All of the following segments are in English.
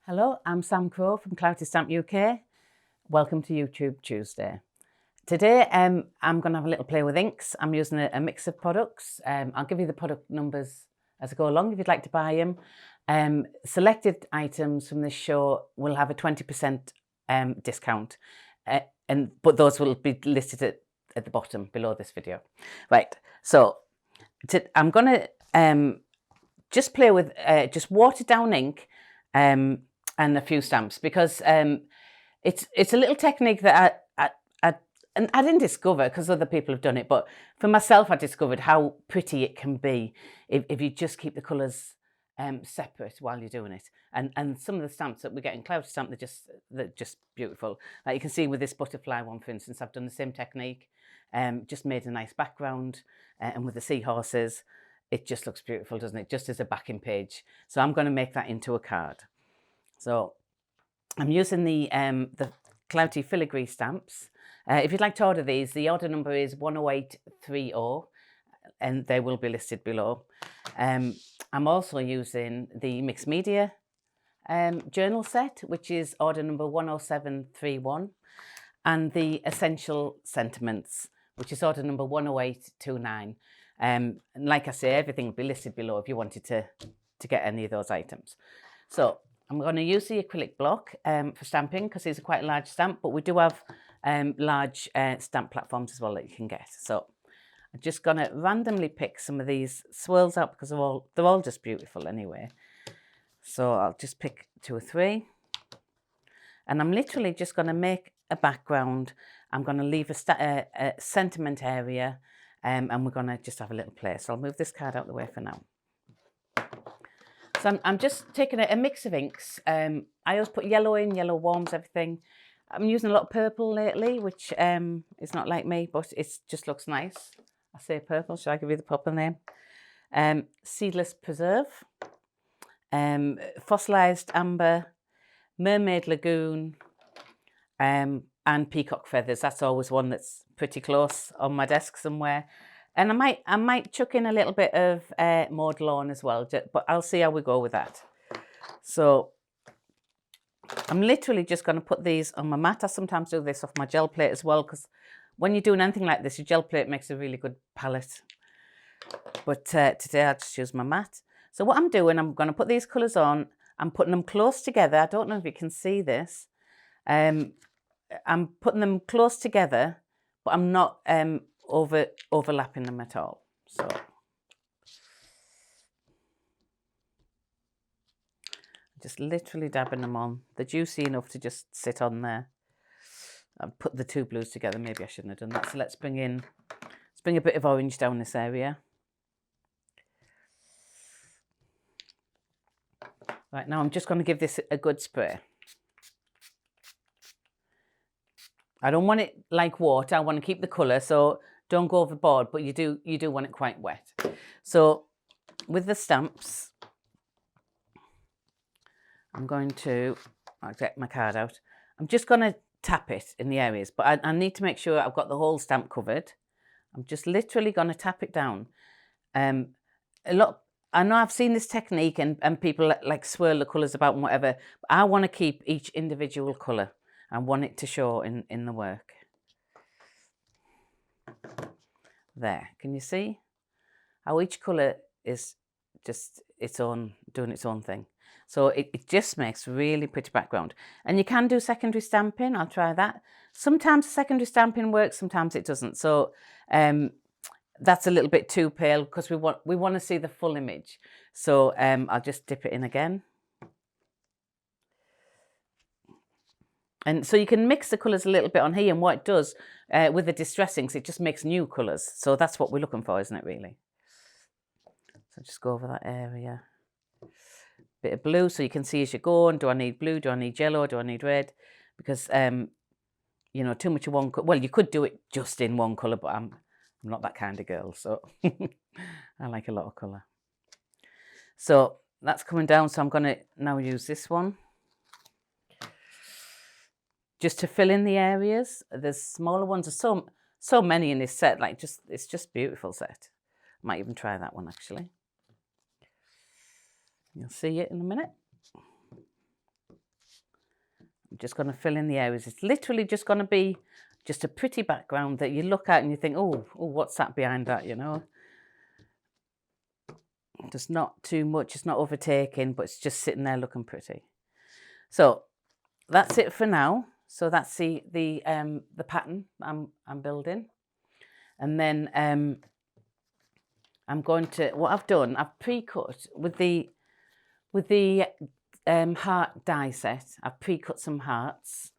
Hello, I'm Sam Crowe from Claritystamp UK. Welcome to YouTube Tuesday. Today I'm going to have a little play with inks. I'm using a mix of products. I'll give you the product numbers as I go along if you'd like to buy them. Selected items from this show will have a 20% discount, but those will be listed at the bottom below this video. Right, so I'm going to just play with just watered down ink and a few stamps, because it's a little technique that I didn't discover because other people have done it, but for myself I discovered how pretty it can be if you just keep the colours separate while you're doing it. And some of the stamps that we get in Claritystamp, they're just beautiful. Like you can see with this butterfly one, for instance, I've done the same technique, just made a nice background, and with the seahorses, it just looks beautiful, doesn't it? Just as a backing page. So I'm going to make that into a card. So I'm using the Clouty Filigree stamps. If you'd like to order these, the order number is 10830, and they will be listed below. I'm also using the mixed media journal set, which is order number 10731, and the essential sentiments, which is order number 10829. And like I say, everything will be listed below if you wanted to get any of those items. So I'm going to use the acrylic block for stamping, because these are quite a large stamp, but we do have large stamp platforms as well that you can get. So I'm just going to randomly pick some of these swirls out, because they're all just beautiful anyway. So I'll just pick 2 or 3, and I'm literally just going to make a background. I'm going to leave a sentiment area, and we're going to just have a little play. So I'll move this card out of the way for now. So I'm just taking a mix of inks. I always put yellow in, yellow warms everything. I'm using a lot of purple lately, which is not like me, but it just looks nice. I say purple, should I give you the proper name? Seedless Preserve, Fossilized Amber, Mermaid Lagoon, and Peacock Feathers. That's always one that's pretty close on my desk somewhere. And I might chuck in a little bit of mowed lawn as well, but I'll see how we go with that. So I'm literally just going to put these on my mat. I sometimes do this off my gel plate as well, because when you're doing anything like this, your gel plate makes a really good palette. But today I'll just use my mat. So what I'm doing, I'm going to put these colours on. I'm putting them close together. I don't know if you can see this. I'm putting them close together, but I'm not overlapping them at all. So just literally dabbing them on. They're juicy enough to just sit on there. I've put the 2 blues together. Maybe I shouldn't have done that. So let's bring a bit of orange down this area. Right, now I'm just going to give this a good spray. I don't want it like water. I want to keep the colour, so don't go overboard, but you do want it quite wet. So with the stamps, I'm going to, I'll get my card out. I'm just going to tap it in the areas, but I need to make sure I've got the whole stamp covered. I'm just literally going to tap it down. I know I've seen this technique and people like swirl the colours about and whatever, but I want to keep each individual colour. I want it to show in the work. There, can you see how each colour is just doing its own thing? So it just makes really pretty background. And you can do secondary stamping. I'll try that. Sometimes secondary stamping works, sometimes it doesn't. So that's a little bit too pale, because we want to see the full image. So I'll just dip it in again. And so you can mix the colours a little bit on here, and what it does with the distress inks, it just makes new colours. So that's what we're looking for, isn't it, really? So just go over that area. Bit of blue, so you can see as you go, and do I need blue, do I need yellow, do I need red? Because, you know, too much of one colour. Well, you could do it just in one colour, but I'm not that kind of girl, so I like a lot of colour. So that's coming down, so I'm going to now use this one, just to fill in the areas. There's smaller ones. There's so many in this set. Like it's just beautiful set. I might even try that one actually. You'll see it in a minute. I'm just going to fill in the areas. It's literally just going to be just a pretty background that you look at and you think, oh, what's that behind that, you know? Just not too much, it's not overtaking, but it's just sitting there looking pretty. So that's it for now. So that's the pattern I'm building. And then I'm going to, what I've done, I've pre-cut with the heart die set. I've pre-cut some hearts.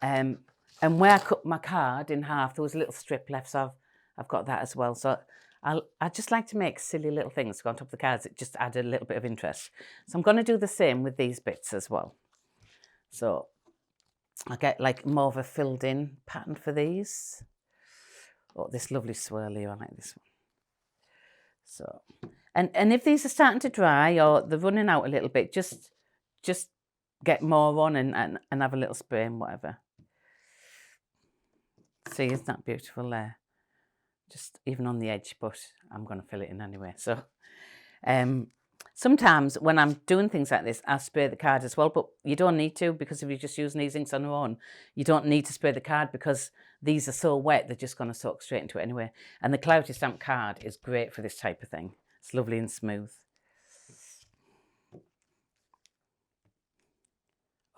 And where I cut my card in half, there was a little strip left, so I've got that as well. So I just like to make silly little things to go on top of the cards. It just added a little bit of interest. So I'm going to do the same with these bits as well. So I get like more of a filled in pattern for these. Oh, this lovely swirly, I like this one. So, and if these are starting to dry or they're running out a little bit, just get more on and have a little spray and whatever. See, isn't that beautiful there? Just even on the edge, but I'm going to fill it in anyway. So sometimes when I'm doing things like this, I spray the card as well, but you don't need to, because if you're just using these inks on their own, you don't need to spray the card because these are so wet, they're just going to soak straight into it anyway. And the Claritystamp card is great for this type of thing. It's lovely and smooth.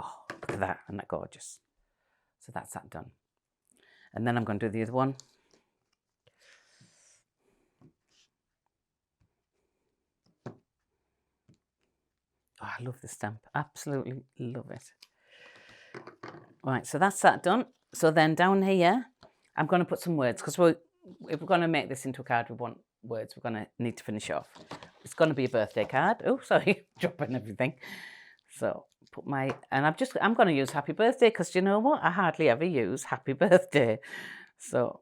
Oh, look at that, isn't that gorgeous? So that's that done. And then I'm going to do the other one. Oh, I love this stamp. Absolutely love it. Right, so that's that done. So then down here, I'm going to put some words, because if we're going to make this into a card, we want words. We're going to need to finish off. It's going to be a birthday card. Oh, sorry, dropping everything. So put my, and I'm going to use happy birthday, because you know what? I hardly ever use happy birthday. So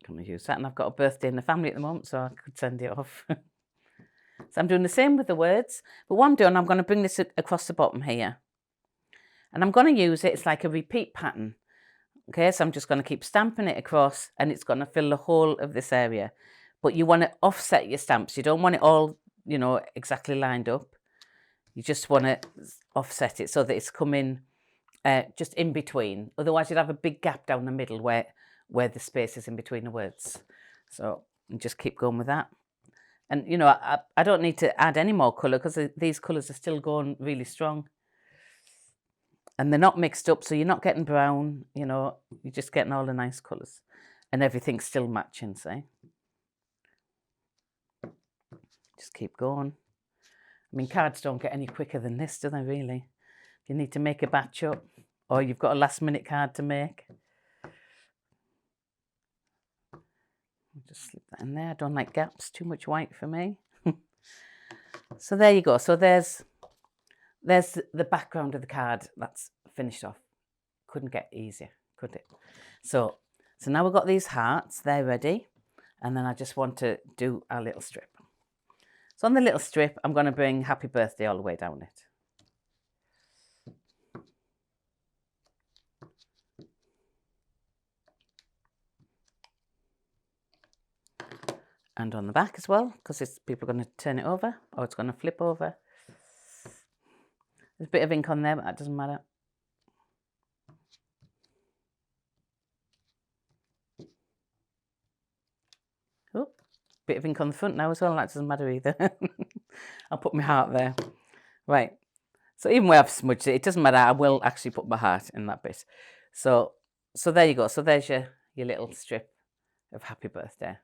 I'm going to use that. And I've got a birthday in the family at the moment, so I could send it off. So I'm doing the same with the words, but what I'm doing, I'm going to bring this across the bottom here. And I'm going to use it, it's like a repeat pattern. Okay, so I'm just going to keep stamping it across, and it's going to fill the whole of this area. But you want to offset your stamps. You don't want it all, you know, exactly lined up. You just want to offset it so that it's coming just in between. Otherwise, you'd have a big gap down the middle where the space is in between the words. So just keep going with that. And, you know, I don't need to add any more colour, because these colours are still going really strong. And they're not mixed up, so you're not getting brown, you know, you're just getting all the nice colours. And everything's still matching, see? Just keep going. I mean, cards don't get any quicker than this, do they, really? You need to make a batch up, or you've got a last-minute card to make. Just slip that in there. I don't like gaps, too much white for me. So there you go. So there's the background of the card that's finished off. Couldn't get easier, could it? So now we've got these hearts, they're ready. And then I just want to do our little strip. So on the little strip, I'm going to bring happy birthday all the way down it. And on the back as well, because people are going to turn it over, or it's going to flip over. There's a bit of ink on there, but that doesn't matter. Oh, bit of ink on the front now as well, that doesn't matter either. I'll put my heart there. Right, so even where I've smudged it, it doesn't matter, I will actually put my heart in that bit. So there you go, so there's your little strip of happy birthday.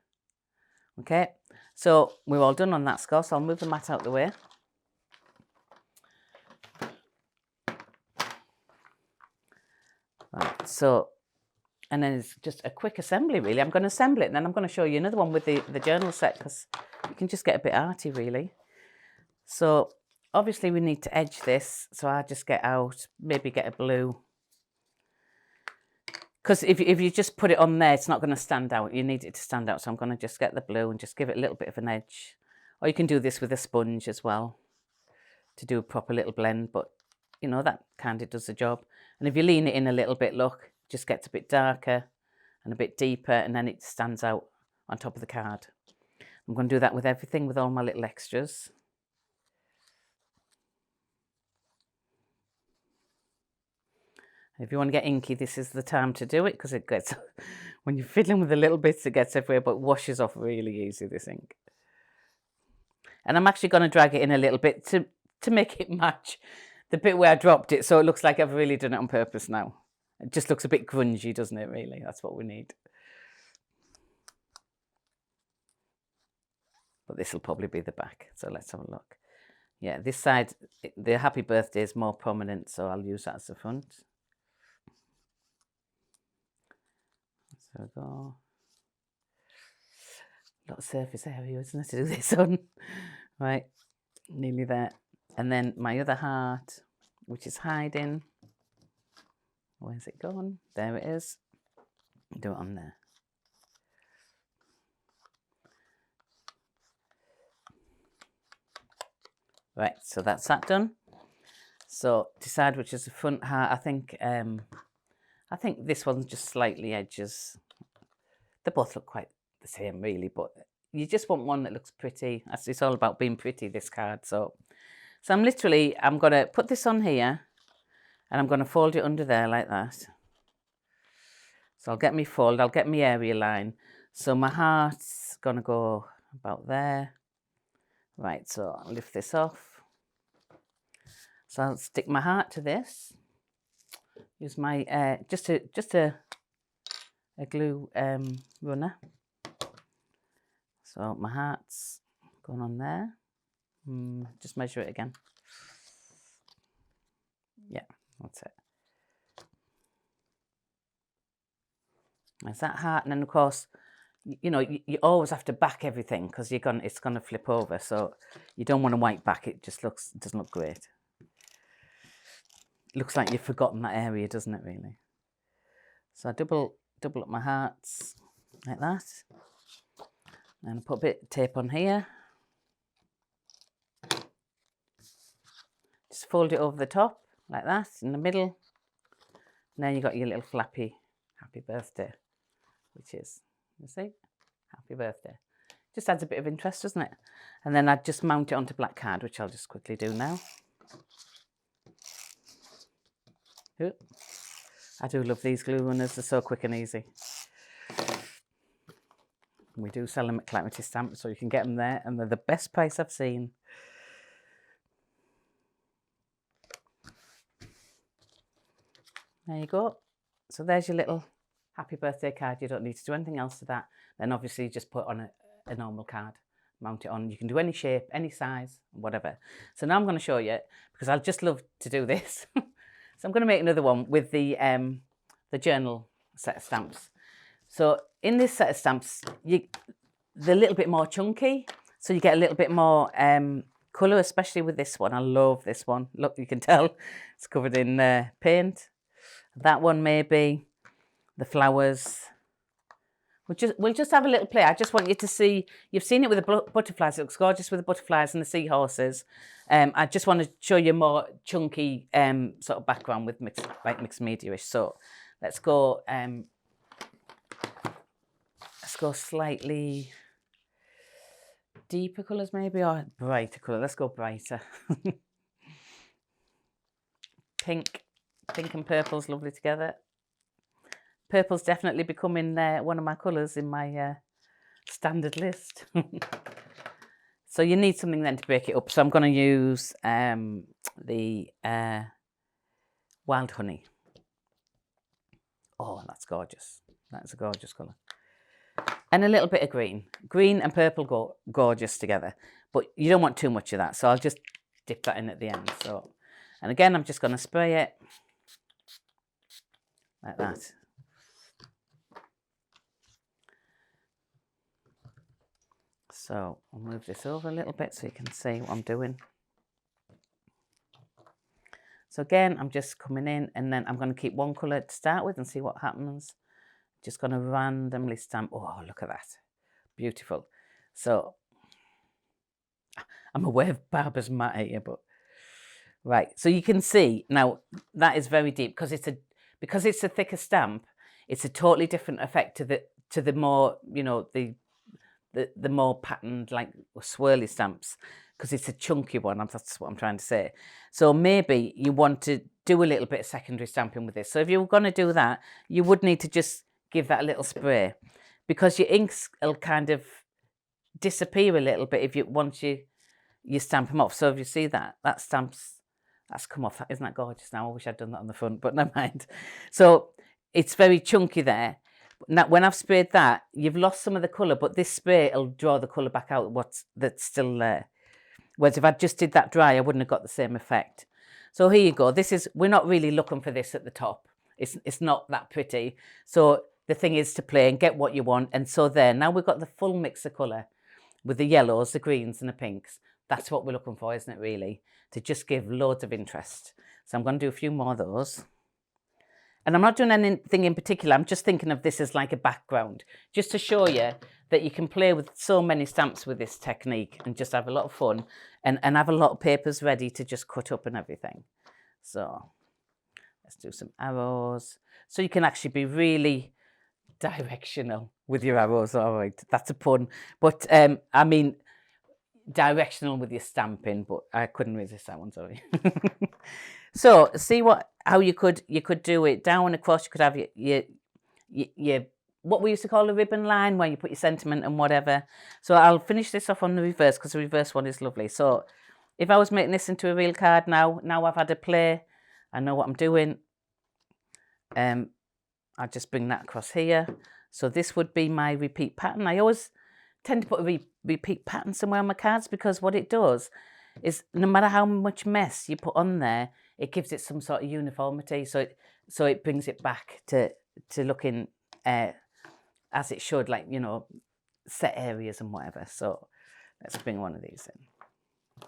Okay, so we're all done on that score, so I'll move the mat out the way. Right, so, and then it's just a quick assembly, really. I'm going to assemble it, and then I'm going to show you another one with the journal set, because you can just get a bit arty, really. So, obviously, we need to edge this, so I just get out, maybe get a blue. Because if you just put it on there, it's not going to stand out. You need it to stand out. So I'm going to just get the blue and just give it a little bit of an edge. Or you can do this with a sponge as well to do a proper little blend. But, you know, that kind of does the job. And if you lean it in a little bit, look, it just gets a bit darker and a bit deeper. And then it stands out on top of the card. I'm going to do that with everything, with all my little extras. If you want to get inky, this is the time to do it, because it gets, when you're fiddling with the little bits, it gets everywhere, but washes off really easy, this ink. And I'm actually going to drag it in a little bit to make it match the bit where I dropped it, so it looks like I've really done it on purpose now. It just looks a bit grungy, doesn't it, really? That's what we need. But this will probably be the back, so let's have a look. Yeah, this side, the happy birthday is more prominent, so I'll use that as the front. So we go. A lot of surface area, isn't it, to do this on? Right, nearly there. And then my other heart, which is hiding. Where's it gone? There it is. Do it on there. Right, so that's that done. So decide which is the front heart. I think this one's just slightly edges. They both look quite the same, really, but you just want one that looks pretty. It's all about being pretty, this card. So I'm going to put this on here, and I'm going to fold it under there like that. So I'll get me fold, I'll get my area line. So my heart's going to go about there. Right, so I'll lift this off. So I'll stick my heart to this. Use my just a glue runner. So my heart's going on there. Just measure it again. Yeah, that's it. There's that heart, and then of course, you know, you always have to back everything, because it's gonna flip over. So you don't want to white back. It just doesn't look great. It looks like you've forgotten that area, doesn't it, really? So I double up my hearts like that, and I put a bit of tape on here. Just fold it over the top like that in the middle, and then you got your little flappy happy birthday, which is, you see, happy birthday. Just adds a bit of interest, doesn't it? And then I'd just mount it onto black card, which I'll just quickly do now. Ooh. I do love these glue runners, they're so quick and easy. We do sell them at Claritystamp, so you can get them there, and they're the best price I've seen. There you go. So there's your little happy birthday card. You don't need to do anything else to that. Then obviously just put on a normal card, mount it on. You can do any shape, any size, whatever. So now I'm going to show you, because I just love to do this. So I'm going to make another one with the journal set of stamps. So in this set of stamps, they're a little bit more chunky, so you get a little bit more colour, especially with this one. I love this one. Look, you can tell it's covered in paint. That one maybe, the flowers. We'll just have a little play. I just want you to see, you've seen it with the butterflies. It looks gorgeous with the butterflies and the seahorses. I just want to show you more chunky sort of background with mixed media-ish. So let's go slightly deeper colours maybe, or brighter colour. Let's go brighter. Pink and purple's lovely together. Purple's definitely becoming one of my colours in my standard list. So you need something then to break it up. So I'm going to use the Wild Honey. Oh, that's gorgeous. That's a gorgeous colour. And a little bit of green. Green and purple go gorgeous together. But you don't want too much of that. So I'll just dip that in at the end. So, and again, I'm just going to spray it like that. So I'll move this over a little bit so you can see what I'm doing. So again, I'm just coming in, and then I'm going to keep one colour to start with and see what happens. Just going to randomly stamp. Oh, look at that. Beautiful. So I'm aware of Barbara's mat here, but right. So you can see now that is very deep, because it's a thicker stamp. It's a totally different effect to the more, you know, the more patterned, like swirly stamps. because it's a chunky one. That's what I'm trying to say. So maybe you want to do a little bit of secondary stamping with this. So if you were going to do that, you would need to just give that a little spray, because your inks will kind of disappear a little bit if once you stamp them off. So if you see that's come off. Isn't that gorgeous? Now I wish I'd done that on the front, but never mind. So it's very chunky there. Now when I've sprayed that, you've lost some of the colour, but this spray will draw the colour back out that's still there. Whereas if I just did that dry, I wouldn't have got the same effect. So here you go. We're not really looking for this at the top. It's not that pretty. So the thing is to play and get what you want. And so there, now we've got the full mix of colour with the yellows, the greens and the pinks. That's what we're looking for, isn't it, really? To just give loads of interest. So I'm going to do a few more of those. And I'm not doing anything in particular. I'm just thinking of this as like a background, just to show you that you can play with so many stamps with this technique and just have a lot of fun and have a lot of papers ready to just cut up and everything. So let's do some arrows. So you can actually be really directional with your arrows. All right, that's a pun. But I mean, directional with your stamping, but I couldn't resist that one, sorry. So see how you could do it down and across. You could have your what we used to call a ribbon line, where you put your sentiment and whatever. So I'll finish this off on the reverse, because the reverse one is lovely. So if I was making this into a real card now I've had a play, I know what I'm doing. I'll just bring that across here. So this would be my repeat pattern. I always tend to put a repeat pattern somewhere on my cards, because what it does is no matter how much mess you put on there, it gives it some sort of uniformity. So it brings it back to looking as it should, like, you know, set areas and whatever. So let's bring one of these in.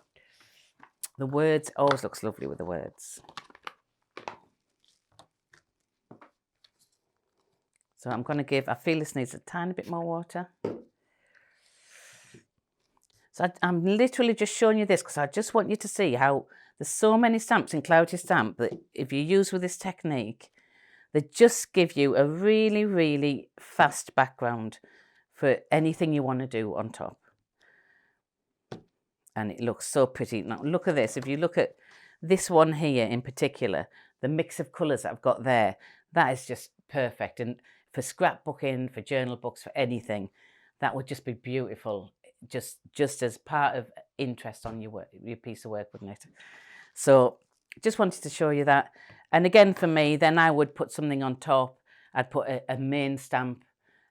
The words always looks lovely with the words. So I'm going to I feel this needs a tiny bit more water. So I'm literally just showing you this because I just want you to see how there's so many stamps in Claritystamp that if you use with this technique, they just give you a really, really fast background for anything you want to do on top. And it looks so pretty. Now look at this. If you look at this one here in particular, the mix of colours that I've got there, that is just perfect. And for scrapbooking, for journal books, for anything, that would just be beautiful. Just as part of interest on your work, your piece of work, wouldn't it? So just wanted to show you that. And again, for me, then I would put something on top. I'd put a main stamp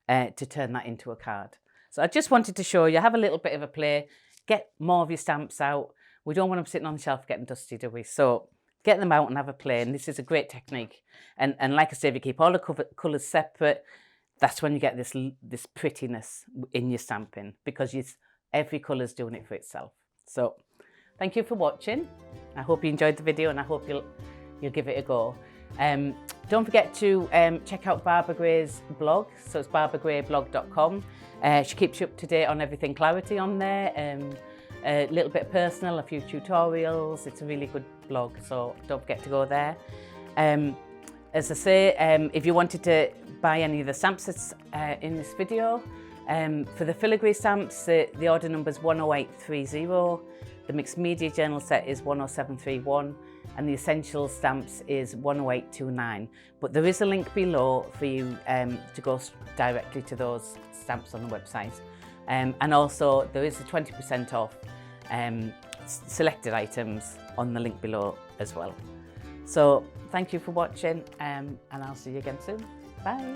to turn that into a card. So I just wanted to show you, have a little bit of a play, get more of your stamps out. We don't want them sitting on the shelf getting dusty, do we? So get them out and have a play. And this is a great technique. And like I say, if you keep all the colours separate, that's when you get this prettiness in your stamping, because every colour's doing it for itself. So thank you for watching. I hope you enjoyed the video, and I hope you'll give it a go. Don't forget to check out Barbara Gray's blog. So it's barbaragrayblog.com. She keeps you up to date on everything Clarity on there. A little bit personal, a few tutorials. It's a really good blog, so don't forget to go there. As I say, if you wanted to buy any of the stamps that's in this video, for the Filigree stamps, the order number is 10830. The Mixed Media Journal set is 10731, and the Essential stamps is 10829. But there is a link below for you to go directly to those stamps on the website. And also there is a 20% off selected items on the link below as well. So thank you for watching, and I'll see you again soon. Bye.